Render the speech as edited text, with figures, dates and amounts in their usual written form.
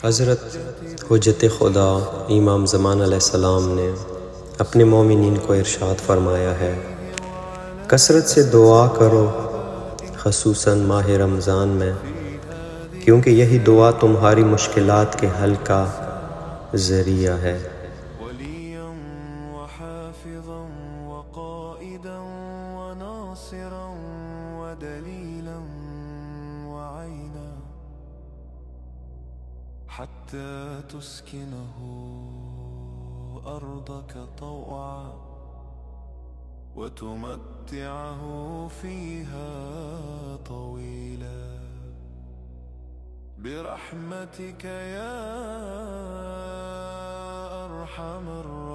हज़रत हुज्जत खुदा इमाम ज़मान अलैहिस्सलाम ने अपने मोमिनीन को इरशाद फरमाया है, कसरत से दुआ करो ख़ुसूसन माह रमज़ान में, क्योंकि यही दुआ तुम्हारी मुश्किलात के हल का ज़रिया है। حتى تسكنه أرضك طوعا وتمتعه فيها طويلا برحمتك يا أرحم الراحمين.